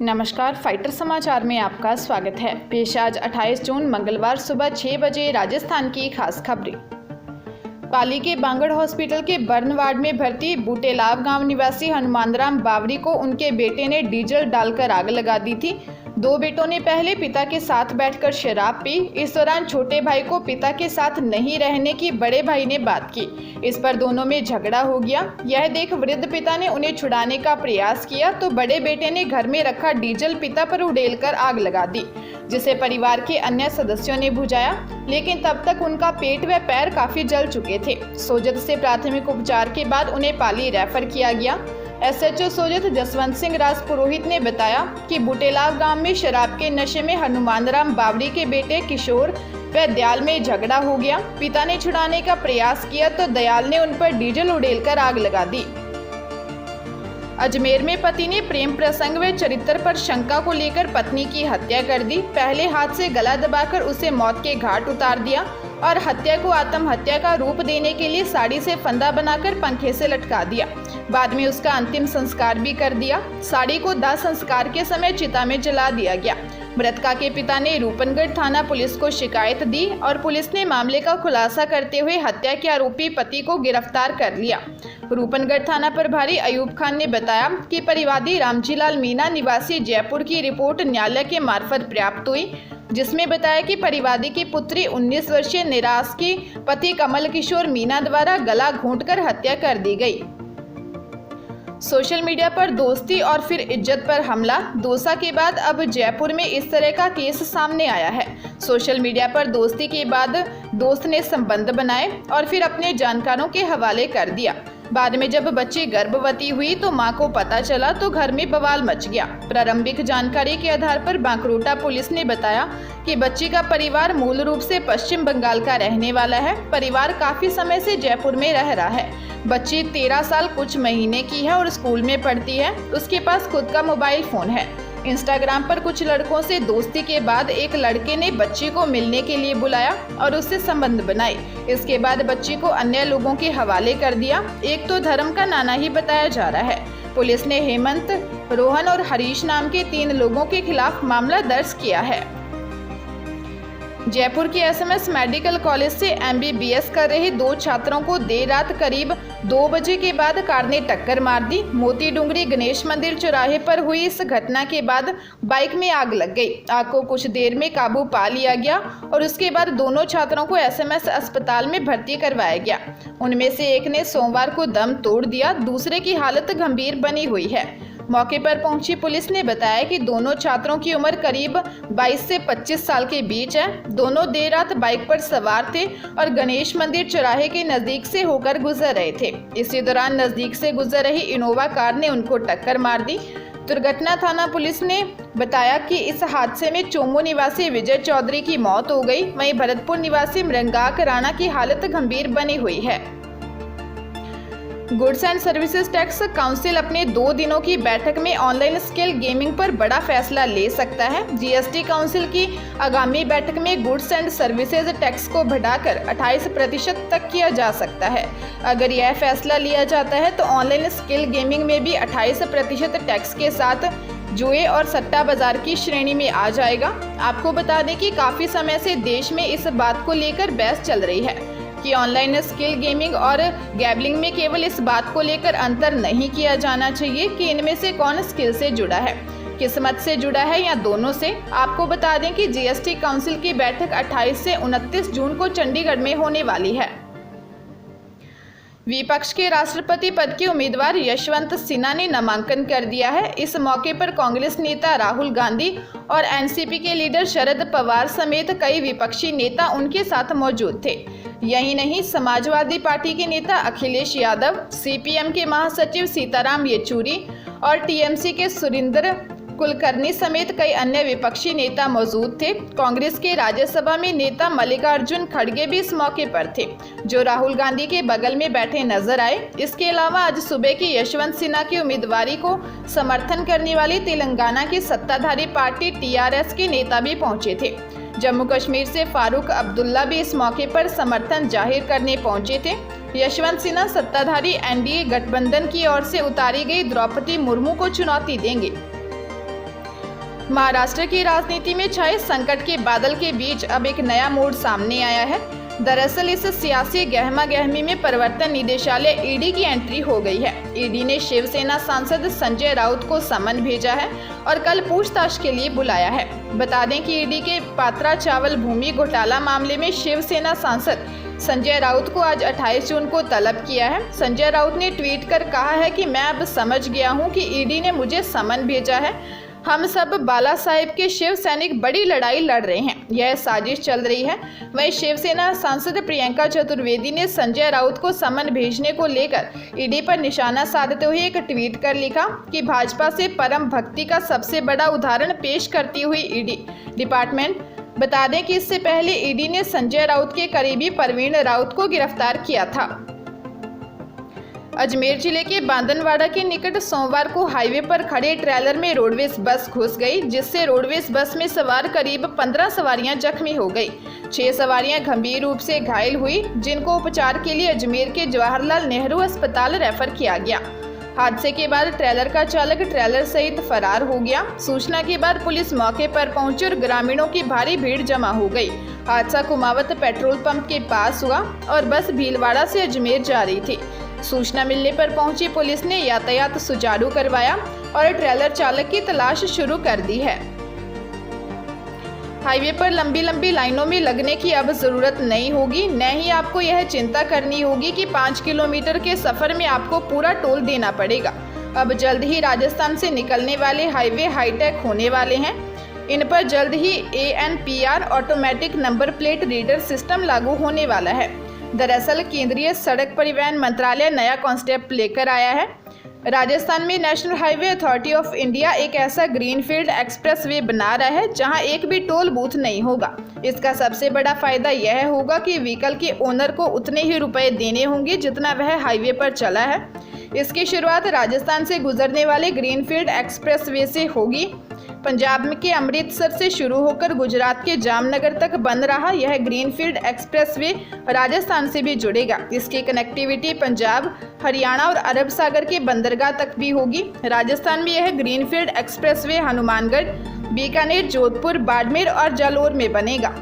नमस्कार, फाइटर समाचार में आपका स्वागत है। पेश आज 28 जून मंगलवार सुबह 6 बजे राजस्थान की खास खबरें। पाली के बांगड़ हॉस्पिटल के बर्न वार्ड में भर्ती बूटेलाव गांव निवासी हनुमानराम बावरी को उनके बेटे ने डीजल डालकर आग लगा दी थी। दो बेटों ने पहले पिता के साथ बैठकर शराब पी। इस दौरान छोटे भाई को पिता के साथ नहीं रहने की बड़े भाई ने बात की। इस पर दोनों में झगड़ा हो गया। यह देख वृद्ध पिता ने उन्हें छुड़ाने का प्रयास किया तो बड़े बेटे ने घर में रखा डीजल पिता पर उड़ेलकर आग लगा दी, जिसे परिवार के अन्य सदस्यों ने बुझाया, लेकिन तब तक उनका पेट व पैर काफी जल चुके थे। सोजत से प्राथमिक उपचार के बाद उन्हें पाली रेफर किया गया। एसएचओ सोजत जसवंत सिंह राजपुरोहित ने बताया कि बूटेलाव गांव में शराब के नशे में हनुमानराम बावरी के बेटे किशोर व दयाल में झगड़ा हो गया। पिता ने छुड़ाने का प्रयास किया तो दयाल ने उन पर डीजल उड़ेलकर आग लगा दी। अजमेर में पति ने प्रेम प्रसंग व चरित्र पर शंका को लेकर पत्नी की हत्या कर दी। पहले हाथ से गला दबाकर उसे मौत के घाट उतार दिया और हत्या को आत्महत्या का रूप देने के लिए साड़ी से फंदा बनाकर पंखे से लटका दिया। बाद में उसका अंतिम संस्कार भी कर दिया। साड़ी को दाह संस्कार के समय चिता में जला दिया गया। मृतका के पिता ने रूपनगढ़ थाना पुलिस को शिकायत दी और पुलिस ने मामले का खुलासा करते हुए हत्या के आरोपी पति को गिरफ्तार कर लिया। रूपनगढ़ थाना प्रभारी अयूब खान ने बताया कि परिवादी रामजीलाल मीना निवासी जयपुर की रिपोर्ट न्यायालय के मार्फत प्राप्त हुई, जिसमें बताया कि परिवादी की पुत्री 19 वर्षीय निराश की पति कमल किशोर मीना द्वारा गला घोंटकर हत्या कर दी गई। सोशल मीडिया पर दोस्ती और फिर इज्जत पर हमला। दोसा के बाद अब जयपुर में इस तरह का केस सामने आया है। सोशल मीडिया पर दोस्ती के बाद दोस्त ने संबंध बनाए और फिर अपने जानकारों के हवाले कर दिया। बाद में जब बच्ची गर्भवती हुई तो मां को पता चला तो घर में बवाल मच गया। प्रारंभिक जानकारी के आधार पर बांकरोटा पुलिस ने बताया कि बच्ची का परिवार मूल रूप से पश्चिम बंगाल का रहने वाला है। परिवार काफी समय से जयपुर में रह रहा है। बच्ची 13 साल कुछ महीने की है और स्कूल में पढ़ती है। उसके पास खुद का मोबाइल फोन है। इंस्टाग्राम पर कुछ लड़कों से दोस्ती के बाद एक लड़के ने बच्ची को मिलने के लिए बुलाया और उससे संबंध बनाए। इसके बाद बच्ची को अन्य लोगों के हवाले कर दिया। एक तो धर्म का नाना ही बताया जा रहा है। पुलिस ने हेमंत, रोहन और हरीश नाम के 3 लोगों के खिलाफ मामला दर्ज किया है। जयपुर के एसएमएस मेडिकल कॉलेज से एमबीबीएस कर रहे 2 छात्रों को देर रात करीब 2 बजे के बाद कार ने टक्कर मार दी। मोती डूंगरी गणेश मंदिर चौराहे पर हुई इस घटना के बाद बाइक में आग लग गई। आग को कुछ देर में काबू पा लिया गया और उसके बाद दोनों छात्रों को एसएमएस अस्पताल में भर्ती करवाया गया। उनमें से एक ने सोमवार को दम तोड़ दिया, दूसरे की हालत गंभीर बनी हुई है। मौके पर पहुंची पुलिस ने बताया कि दोनों छात्रों की उम्र करीब 22 से 25 साल के बीच है। दोनों देर रात बाइक पर सवार थे और गणेश मंदिर चौराहे के नजदीक से होकर गुजर रहे थे। इसी दौरान नजदीक से गुजर रही इनोवा कार ने उनको टक्कर मार दी। दुर्घटना थाना पुलिस ने बताया कि इस हादसे में चोमू निवासी विजय चौधरी की मौत हो गई। वहीं भरतपुर निवासी मृंगाक राणा की हालत गंभीर बनी हुई है। Goods and services tax council अपने 2 दिनों की बैठक में ऑनलाइन स्केल गेमिंग पर बड़ा फैसला ले सकता है। जीएसटी काउंसिल की आगामी बैठक में गुड्स एंड सर्विसेज टैक्स को बढ़ाकर 28% तक किया जा सकता है। अगर यह फैसला लिया जाता है तो ऑनलाइन स्केल गेमिंग में भी 28% टैक्स के साथ जुए और सट्टा बाजार की श्रेणी में आ जाएगा। आपको बता दें कि काफी समय से देश में इस बात को लेकर बहस चल रही है कि ऑनलाइन स्किल गेमिंग और गैम्बलिंग में केवल इस बात को लेकर अंतर नहीं किया जाना चाहिए कि इनमें से कौन स्किल से जुड़ा है, किस्मत से जुड़ा है या दोनों से। आपको बता दें कि जीएसटी काउंसिल की बैठक 28 से 29 जून को चंडीगढ़ में होने वाली है। विपक्ष के राष्ट्रपति पद के उम्मीदवार यशवंत सिन्हा ने नामांकन कर दिया है। इस मौके पर कांग्रेस नेता राहुल गांधी और एनसीपी के लीडर शरद पवार समेत कई विपक्षी नेता उनके साथ मौजूद थे। यही नहीं, समाजवादी पार्टी के नेता अखिलेश यादव, सीपीएम के महासचिव सीताराम येचुरी और टीएमसी के सुरेंद्र कुलकर्णी समेत कई अन्य विपक्षी नेता मौजूद थे। कांग्रेस के राज्यसभा में नेता मल्लिकार्जुन खड़गे भी इस मौके पर थे, जो राहुल गांधी के बगल में बैठे नजर आए। इसके अलावा आज सुबह की यशवंत सिन्हा की उम्मीदवारी को समर्थन करने वाली तेलंगाना की सत्ताधारी पार्टी टीआरएस के नेता भी पहुंचे थे। जम्मू कश्मीर से फारूक अब्दुल्ला भी इस मौके पर समर्थन जाहिर करने पहुंचे थे। यशवंत सिन्हा सत्ताधारी एनडीए गठबंधन की ओर से उतारी गई द्रौपदी मुर्मू को चुनौती देंगे। महाराष्ट्र की राजनीति में छाए संकट के बादल के बीच अब एक नया मोड़ सामने आया है। दरअसल इस सियासी गहमा गहमी में प्रवर्तन निदेशालय ईडी की एंट्री हो गई है। ईडी ने शिवसेना सांसद संजय राउत को समन भेजा है और कल पूछताछ के लिए बुलाया है। बता दें कि ईडी के पात्रा चावल भूमि घोटाला मामले में शिवसेना सांसद संजय राउत को आज 28 जून को तलब किया है। संजय राउत ने ट्वीट कर कहा है कि मैं अब समझ गया हूं कि ईडी ने मुझे समन भेजा है। हम सब बाला साहेब के शिव सैनिक बड़ी लड़ाई लड़ रहे हैं, यह साजिश चल रही है। वहीं शिवसेना सांसद प्रियंका चतुर्वेदी ने संजय राउत को समन भेजने को लेकर ईडी पर निशाना साधते हुए एक ट्वीट कर लिखा कि भाजपा से परम भक्ति का सबसे बड़ा उदाहरण पेश करती हुई ईडी डिपार्टमेंट। बता दें कि इससे पहले ईडी ने संजय राउत के करीबी प्रवीण राउत को गिरफ्तार किया था। अजमेर जिले के बांदनवाड़ा के निकट सोमवार को हाईवे पर खड़े ट्रेलर में रोडवेज बस घुस गई, जिससे रोडवेज बस में सवार करीब 15 सवारियां जख्मी हो गई। 6 सवारियां गंभीर रूप से घायल हुई, जिनको उपचार के लिए अजमेर के जवाहरलाल नेहरू अस्पताल रेफर किया गया। हादसे के बाद ट्रेलर का चालक ट्रेलर सहित फरार हो गया। सूचना के बाद पुलिस मौके पर पहुंची और ग्रामीणों की भारी भीड़ जमा हो गई। हादसा कुमावत पेट्रोल पंप के पास हुआ और बस भीलवाड़ा से अजमेर जा रही थी। सूचना मिलने पर पहुंची पुलिस ने यातायात सुचारू करवाया और ट्रेलर चालक की तलाश शुरू कर दी है। हाईवे पर लंबी लंबी लाइनों में लगने की अब जरूरत नहीं होगी, न ही आपको यह चिंता करनी होगी कि 5 किलोमीटर के सफर में आपको पूरा टोल देना पड़ेगा। अब जल्द ही राजस्थान से निकलने वाले हाईवे हाईटेक होने वाले हैं। इन पर जल्द ही ANPR automatic number plate reader system लागू होने वाला है। दरअसल केंद्रीय सड़क परिवहन मंत्रालय नया कॉन्सेप्ट लेकर आया है। राजस्थान में national highway authority of India एक ऐसा ग्रीनफील्ड एक्सप्रेसवे बना रहा है जहां एक भी टोल बूथ नहीं होगा। इसका सबसे बड़ा फायदा यह होगा कि व्हीकल के ओनर को उतने ही रुपए देने होंगे जितना वह हाईवे पर चला है। इसकी शुरुआत राजस्थान से गुजरने वाले ग्रीनफील्ड एक्सप्रेसवे से होगी। पंजाब के अमृतसर से शुरू होकर गुजरात के जामनगर तक बन रहा यह ग्रीनफील्ड एक्सप्रेसवे राजस्थान से भी जुड़ेगा। इसकी कनेक्टिविटी पंजाब, हरियाणा और अरब सागर के बंदरगाह तक भी होगी। राजस्थान में यह ग्रीनफील्ड एक्सप्रेसवे हनुमानगढ़, बीकानेर, जोधपुर, बाड़मेर और जालोर में बनेगा।